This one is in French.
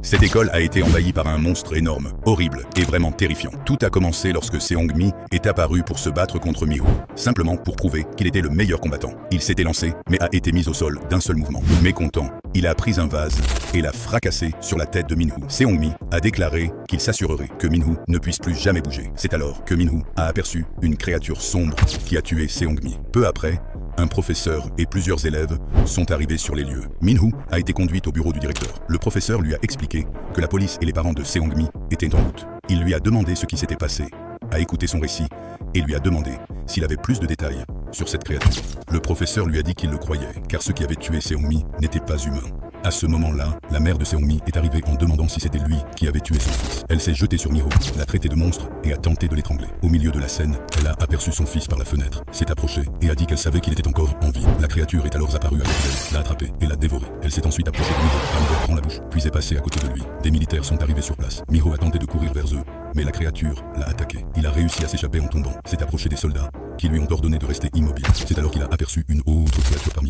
Cette école a été envahie par un monstre énorme, horrible et vraiment terrifiant. Tout a commencé lorsque Seong-mi est apparu pour se battre contre Miho, simplement pour prouver qu'il était le meilleur combattant. Il s'était lancé, mais a été mis au sol d'un seul mouvement. Mécontent, il a pris un vase et l'a fracassé sur la tête de Minho. Seong-mi a déclaré qu'il s'assurerait que Minho ne puisse plus jamais bouger. C'est alors que Minho a aperçu une créature sombre qui a tué Seong-mi. Peu après, un professeur et plusieurs élèves sont arrivés sur les lieux. Minho a été conduite au bureau du directeur. Le professeur lui a expliqué que la police et les parents de Seong-mi étaient en route. Il lui a demandé ce qui s'était passé, a écouté son récit et lui a demandé s'il avait plus de détails sur cette créature. Le professeur lui a dit qu'il le croyait, car ceux qui avaient tué Seong-mi n'étaient pas humains. À ce moment-là, la mère de Seong-mi est arrivée en demandant si c'était lui qui avait tué son fils. Elle s'est jetée sur Miho, l'a traité de monstre et a tenté de l'étrangler. Au milieu de la scène, elle a aperçu son fils par la fenêtre, s'est approchée et a dit qu'elle savait qu'il était encore en vie. La créature est alors apparue à côté d'elle, l'a attrapé et l'a dévoré. Elle s'est ensuite approchée de Miho, a ouvert grand la bouche, puis est passée à côté de lui. Des militaires sont arrivés sur place. Miho a tenté de courir vers eux, mais la créature l'a attaqué. Il a réussi à s'échapper en tombant, s'est approché des soldats qui lui ont ordonné de rester immobile. C'est alors qu'il a aperçu une autre créature parmi eux.